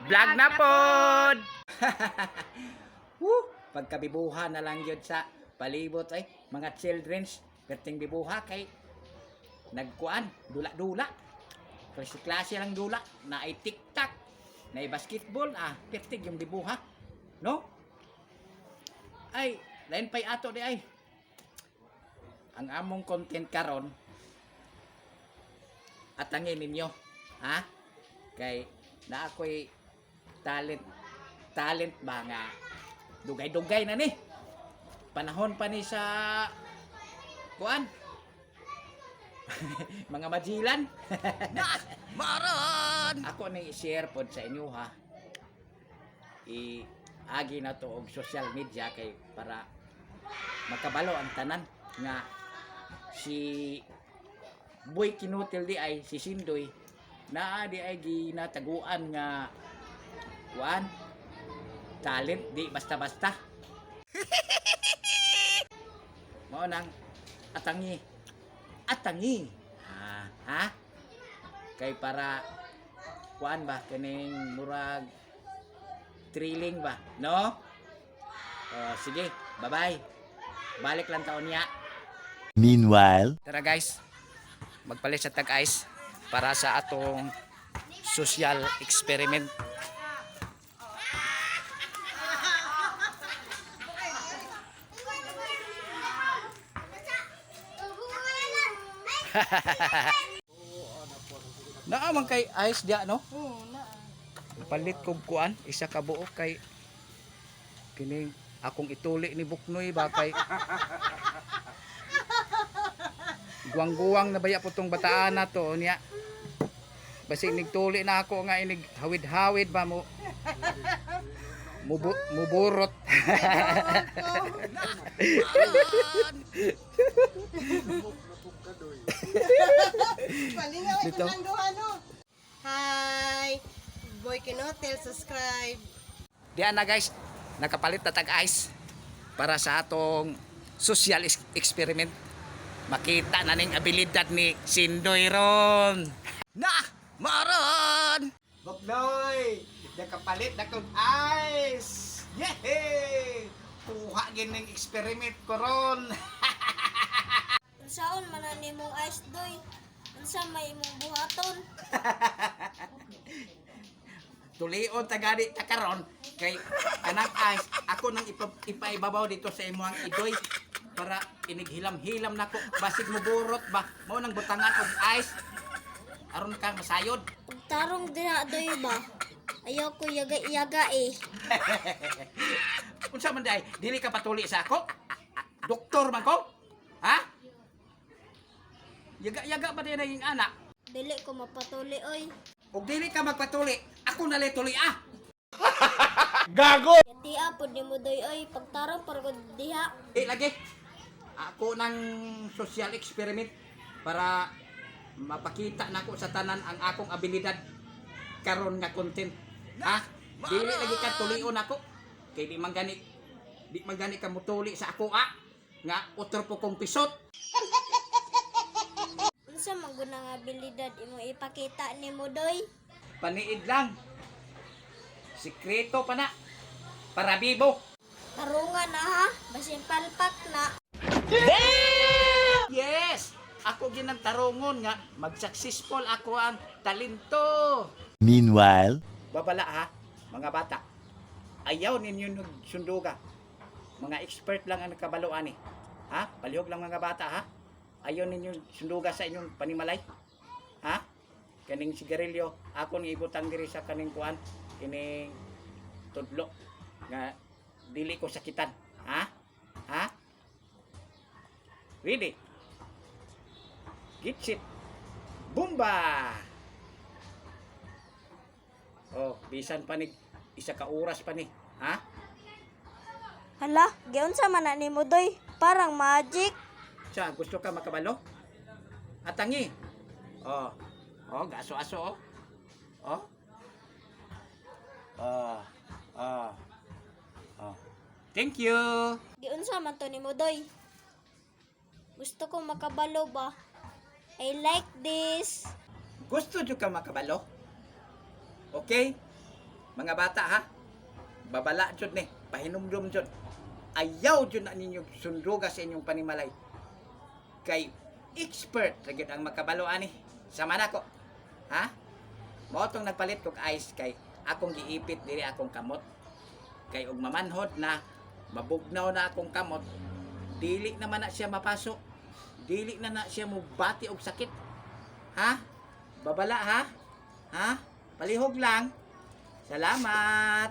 Vlog na pod! Pagkabibuha na lang yun sa palibot ay mga children's perting bibuha kay nagkuan, dula-dula. Klase lang dula, na ay tiktak, na ay basketball, perting yung bibuha. No? Ay, lain pa'y ato di ay. Ang among content karon at angin ninyo, ha? Kay na ako'y talent ba nga dugay-dugay na ni panahon pa ni sa kuan mga majilan. Maron ako nang i-share pod sa inyo, ha, agi na to og social media kay para makabalo ang tanan nga si Boy Kinutil di ay si Sindoy na di ay ginataguan nga kuan talent di basta-basta. Mao nang atangi ha kay para kuan ba kining murag thrilling ba, no? Sige, bye-bye, balik lang taon niya. Meanwhile, Tara guys, magpalit sa tag-ice para sa atong social experiment. Naamang kay ice dia, no? Oo, naa. Palit kog kuan, isa ka buok kay kining akong ituli ni Buknoy ba kay guwang-guwang na baya po tong bataan na to niya. Basi nigtuli na ako nga inig hawid-hawid ba mo muburot. Palingaw Dito. ito lang duha, no? Hi! Boy Kinutil, subscribe. Diyan na guys, nakapalit na tag-ice para sa atong social experiment. Makita na ning abilidad ni Sindoy ron. Na! Maron! Buknoy! Nakapalit na kong ice! Yehey! Kuha gining experiment ko ron. Unsaon man ani mong ice doy? Unsa may imong buhaton? Tulion tagadi ta karon kay kanang ice ako nang ipaibabaw dito sa imong idoy para inighilam-hilam nako basig mo burot ba mo nang butangan og ice aron kang masayod. Pagtarong diha doy ba? Ayaw ko yaga-yaga eh. Unsa man day dili ka patuli sa ako? Doktor man ko? Ha? Yaga-yaga ba din naging anak? Dili ko mapatuli oy. Ug dili ka magpatuli, ako na tuli ah. Yatia pud nimo doy oy. Pagtarong paragod diha. Lagi. Ako ng social experiment para mapakita nako sa tanan ang akong abilidad karon nga content. Ha? Dili lagi ka tulion ako. Kay di man gani ka mutuli sa ako nga utro po kong pisot. Unsa man gud nga abilidad imo ipakita nimo doy? Paniid lang. Sikreto pa na. Para bibo. Tarungan na ha. Basin palpak na. Yes! Ako ginang tarongon nga mag-successful ako ang talento. meanwhile, Babala ha, mga bata. Ayaw ninyo nagsunduga. Mga expert lang ang nakabaloan eh. Ha? Palihog lang mga bata ha. Ayaw ninyo sunduga sa inyong panimalay. Ha? Kaning sigarilyo, ako ni ibutang diri sa kaning kuan, kining tudlo nga dili ko sakitan. Ha? Ha? Ready? Get shit. Bumba! Oh, bisan pa ni isa ka oras pa ni. Ha? Hala, giunsa man na nimo doy? Parang magic. Siya, gusto ka makabalo? Atangi. Oh. Oh, gaso-aso oh. Oh. Thank you. Giunsa man to nimo doy? Gusto ko makabalo ba? I like this. Gusto nyo ka makabalo? Okay? Mga bata ha, babala jud ni, pahinumdum jud. Ayaw jud na ninyo sunduga sa inyong panimalay. Kay expert ra gyud ang makabalo ani. Sama na ko. Ha? Mao tong nagpalit kog ice kay akong giipit diri akong kamot. Kay og mamanhod na mabugnaw na akong kamot, dili naman na siya mapasok. Dili na siya mubati og sakit. Ha? Babala ha? Ha? Palihog lang. Salamat.